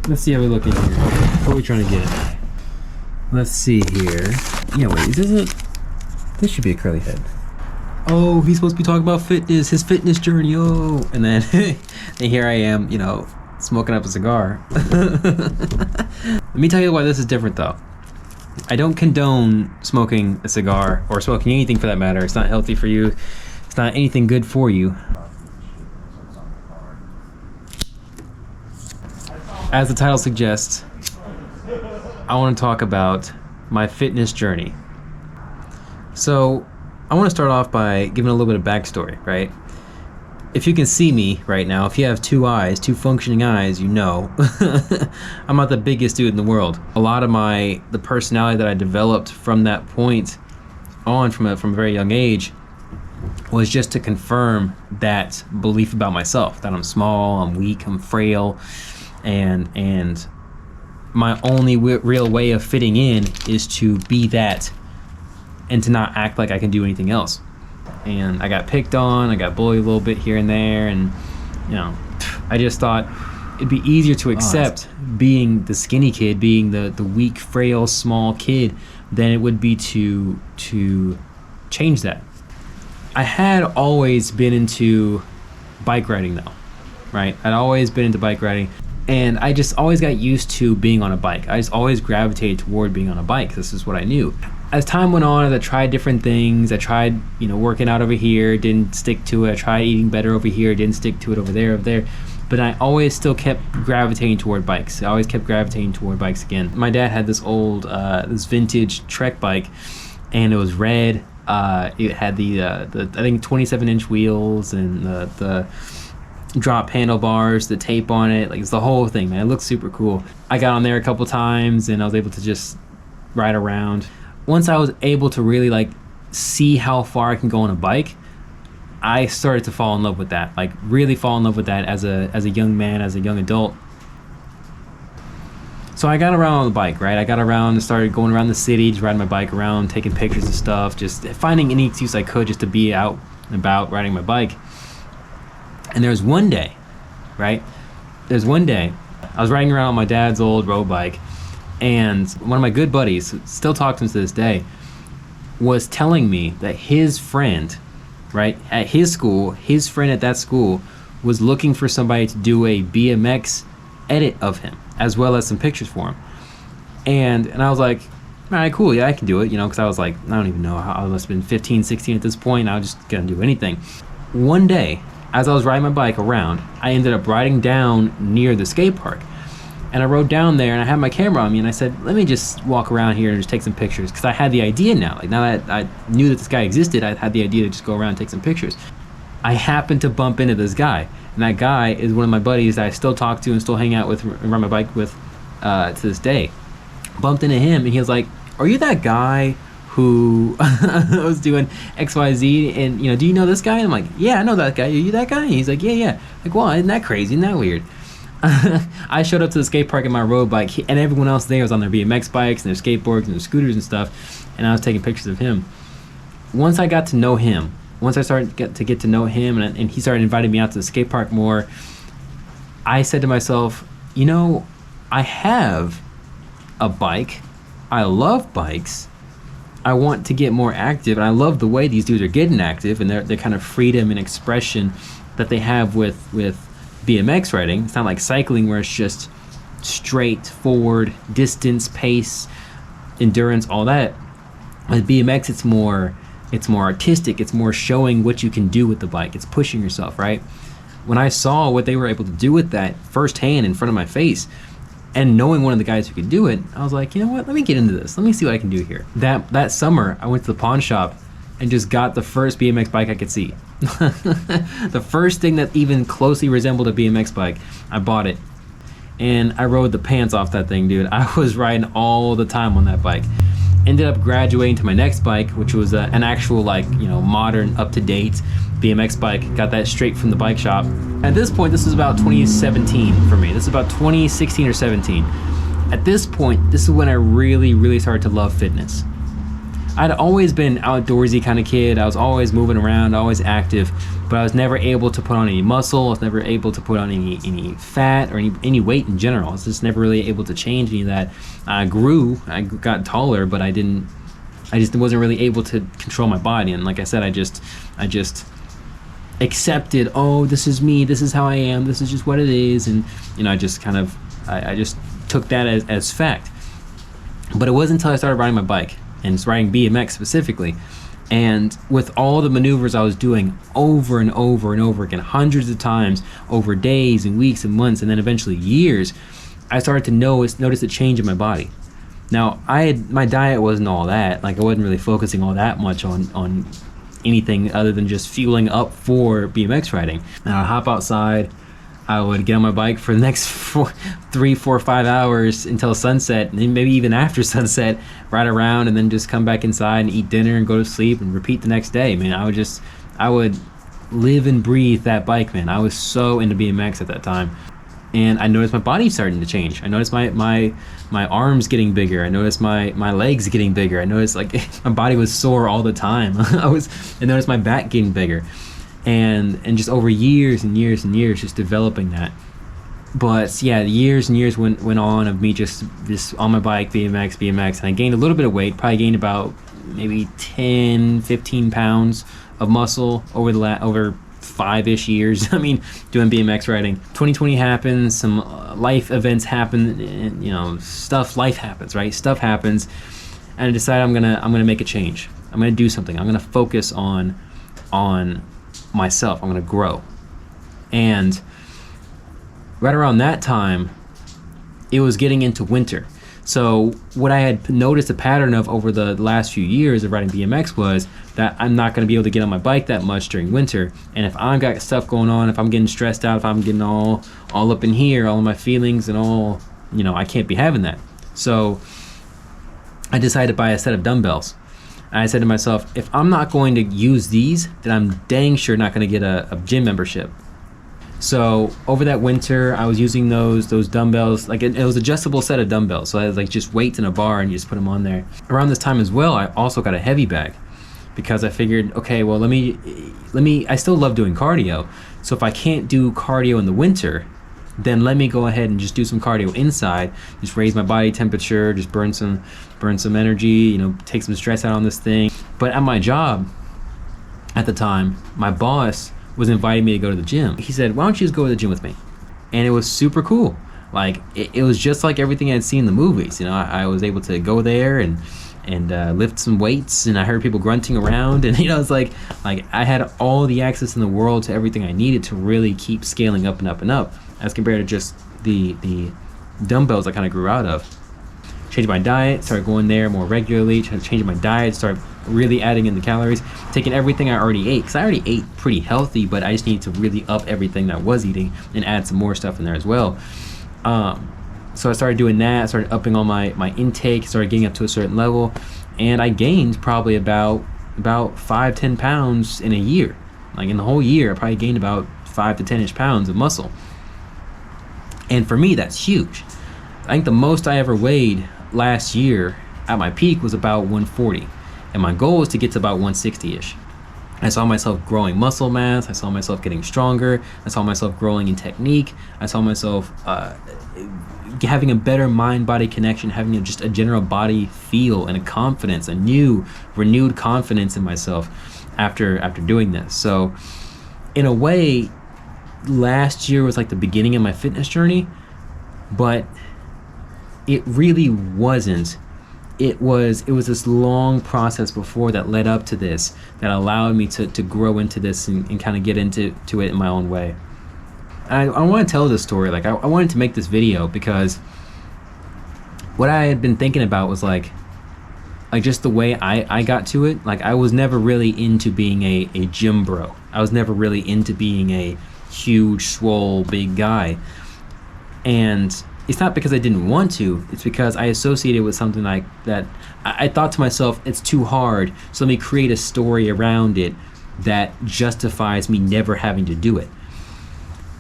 Let's see how we look in here. What are we trying to get? Let's see here. Yeah, wait, is this it? This should be a curly head. Oh, he's supposed to be talking about fitness, his fitness journey, oh. And then and here I am, you know, smoking up a cigar. Let me tell you why this is different though. I don't condone smoking a cigar or smoking anything for that matter. It's not healthy for you. It's not anything good for you. As the title suggests, I want to talk about my fitness journey. So I want to start off by giving a little bit of backstory, right? If you can see me right now, if you have two eyes, two functioning eyes, you know I'm not the biggest dude in the world. A lot of the personality that I developed from that point on, from a very young age, was just to confirm that belief about myself, that I'm small, I'm weak, I'm frail, and my only real way of fitting in is to be that and to not act like I can do anything else. And I got picked on, I got bullied a little bit here and there, and you know, I just thought it'd be easier to accept being the skinny kid, being the weak, frail, small kid, than it would be to change that. I had always been into bike riding though, right? I'd always been into bike riding, and I just always got used to being on a bike. I just always gravitated toward being on a bike. This is what I knew. As time went on, I tried different things. I tried, you know, working out over here, didn't stick to it. I tried eating better over here, didn't stick to it over there. But I always still kept gravitating toward bikes. I always kept gravitating toward bikes again. My dad had this old, this vintage Trek bike, and it was red. It had the I think 27-inch wheels and the drop handlebars, the tape on it, like it's the whole thing, man. It looked super cool. I got on there a couple times and I was able to just ride around. Once I was able to really like see how far I can go on a bike, I started to fall in love with that, like really fall in love with that as a young man, as a young adult. So I got around on the bike, right? I got around and started going around the city, just riding my bike around, taking pictures of stuff, just finding any excuse I could just to be out and about riding my bike. And there's one day, right? There's one day I was riding around on my dad's old road bike, and one of my good buddies, still talk to him to this day, was telling me that his friend, right, at his school, his friend at that school was looking for somebody to do a BMX edit of him, as well as some pictures for him. And I was like, all right, cool, yeah, I can do it, you know, because I was like, I don't even know, I must have been 15, 16 at this point, I was just gonna do anything. One day, as I was riding my bike around, I ended up riding down near the skate park. And I rode down there and I had my camera on me and I said, let me just walk around here and just take some pictures. Because I had the idea now. Like now that I knew that this guy existed, I had the idea to just go around and take some pictures. I happened to bump into this guy. And that guy is one of my buddies that I still talk to and still hang out with and ride my bike with to this day. Bumped into him and he was like, are you that guy who was doing XYZ, and you know, do you know this guy? And I'm like, yeah, I know that guy. Are you that guy? And he's like, yeah. Like, well, isn't that crazy? Isn't that weird? I showed up to the skate park in my road bike, and everyone else there was on their BMX bikes and their skateboards and their scooters and stuff, and I was taking pictures of him. Once I got to know him, once I started to get to know him, and he started inviting me out to the skate park more, I said to myself, you know, I have a bike. I love bikes. I want to get more active, and I love the way these dudes are getting active and their kind of freedom and expression that they have with BMX riding. It's not like cycling where it's just straightforward distance, pace, endurance, all that. With BMX, it's more artistic. It's more showing what you can do with the bike. It's pushing yourself, right? When I saw what they were able to do with that firsthand in front of my face, and knowing one of the guys who could do it, I was like, you know what? Let me get into this. Let me see what I can do here. That summer, I went to the pawn shop and just got the first BMX bike I could see. The first thing that even closely resembled a BMX bike, I bought it. And I rode the pants off that thing, dude. I was riding all the time on that bike. Ended up graduating to my next bike, which was an actual, like, you know, modern, up-to-date BMX bike. Got that straight from the bike shop. At this point, this was about 2017 for me. This is about 2016 or 17. At this point, this is when I really, really started to love fitness. I'd always been an outdoorsy kind of kid. I was always moving around, always active. but I was never able to put on any muscle. I was never able to put on any fat or any weight in general. I was just never really able to change any of that. I got taller, but I just wasn't really able to control my body. And like I said, I just accepted, oh, this is me, this is how I am, this is just what it is. And I just kind of I just took that as fact. But it wasn't until I started riding my bike, and riding BMX specifically, and with all the maneuvers I was doing over and over and over again, hundreds of times over days and weeks and months, and then eventually years, I started to notice a change in my body. Now, my diet wasn't all that. Like, I wasn't really focusing all that much on anything other than just fueling up for BMX riding. And I'd hop outside, I would get on my bike for the next 3, 4, 5 hours until sunset, and then maybe even after sunset, ride around, and then just come back inside and eat dinner and go to sleep and repeat the next day. Man, I would live and breathe that bike, man. I was so into BMX at that time. And I noticed my body starting to change. I noticed my arms getting bigger. I noticed my legs getting bigger. I noticed, like, my body was sore all the time. I noticed my back getting bigger. And just over years and years and years, just developing that. But yeah, years and years went on of me just on my bike, BMX, and I gained a little bit of weight. Probably gained about maybe 10, 15 pounds of muscle over 5-ish years. I mean, doing BMX riding. 2020 happens, some life events happen, and, life happens, right? Stuff happens, and I decided I'm gonna make a change. I'm gonna do something. I'm gonna focus on myself. I'm gonna grow. And right around that time, it was getting into winter. So what I had noticed a pattern of over the last few years of riding BMX was that I'm not going to be able to get on my bike that much during winter. And if I've got stuff going on, if I'm getting stressed out, if I'm getting all up in here, all of my feelings and all, I can't be having that. So I decided to buy a set of dumbbells. I said to myself, if I'm not going to use these, then I'm dang sure not going to get a gym membership. So over that winter, I was using those dumbbells. Like, it was adjustable set of dumbbells. So I had, like, just weights in a bar, and you just put them on there. Around this time as well, I also got a heavy bag, because I figured, okay, well, I still love doing cardio. So if I can't do cardio in the winter, then let me go ahead and just do some cardio inside, just raise my body temperature, just burn some energy, take some stress out on this thing. But at my job at the time, my boss was inviting me to go to the gym. He said, why don't you just go to the gym with me? And it was super cool. Like, it was just like everything I'd seen in the movies. I was able to go there and lift some weights, and I heard people grunting around, and it's like I had all the access in the world to everything I needed to really keep scaling up and up and up, as compared to just the dumbbells I kind of grew out of. Changed my diet, started going there more regularly, changing my diet, started really adding in the calories, taking everything I already ate, because I already ate pretty healthy, but I just needed to really up everything that I was eating and add some more stuff in there as well. So I started doing that, started upping all my intake, started getting up to a certain level, and I gained probably about 5-10 pounds in a year. Like, in the whole year, I probably gained about 5 to 10-ish pounds of muscle. And for me, that's huge. I think the most I ever weighed last year at my peak was about 140. And my goal was to get to about 160-ish. I saw myself growing muscle mass. I saw myself getting stronger. I saw myself growing in technique. I saw myself having a better mind-body connection, having just a general body feel and a confidence, a new, renewed confidence in myself after doing this. So in a way, last year was like the beginning of my fitness journey, but it really wasn't. It was this long process before that led up to this, that allowed me to grow into this and kind of get into it in my own way. I want to tell this story. Like, I wanted to make this video because what I had been thinking about was like just the way I got to it. Like, I was never really into being a gym bro. I was never really into being a huge, swole, big guy. And it's not because I didn't want to, it's because I associated with something like that. I thought to myself, it's too hard, so let me create a story around it that justifies me never having to do it.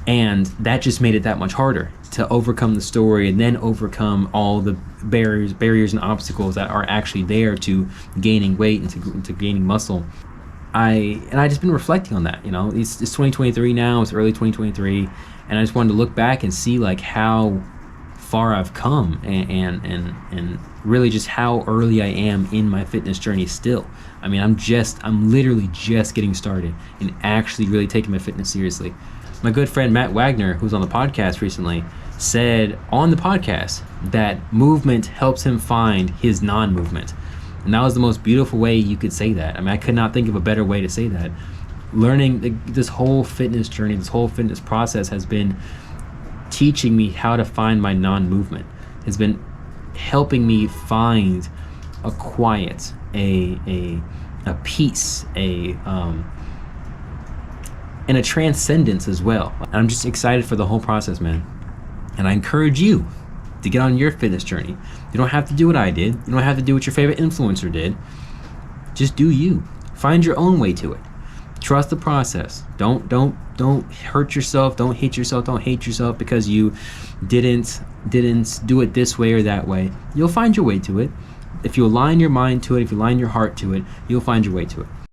And that just made it that much harder to overcome the story and then overcome all the barriers and obstacles that are actually there to gaining weight and to gaining muscle. I just been reflecting on that. It's 2023 now. It's early 2023, and I just wanted to look back and see like how far I've come, and really just how early I am in my fitness journey still. I mean, I'm literally just getting started and actually really taking my fitness seriously. My good friend Matt Wagner, who's on the podcast recently, said on the podcast that movement helps him find his non-movement. And that was the most beautiful way you could say that. I mean, I could not think of a better way to say that. Learning this whole fitness journey, this whole fitness process has been teaching me how to find my non-movement. Has been helping me find a quiet, a peace, and a transcendence as well. And I'm just excited for the whole process, man. And I encourage you to get on your fitness journey. You don't have to do what I did. You don't have to do what your favorite influencer did. Just do you. Find your own way to it. Trust the process. Don't hurt yourself. Don't hate yourself. Don't hate yourself because you didn't do it this way or that way. You'll find your way to it. If you align your mind to it, if you align your heart to it, you'll find your way to it.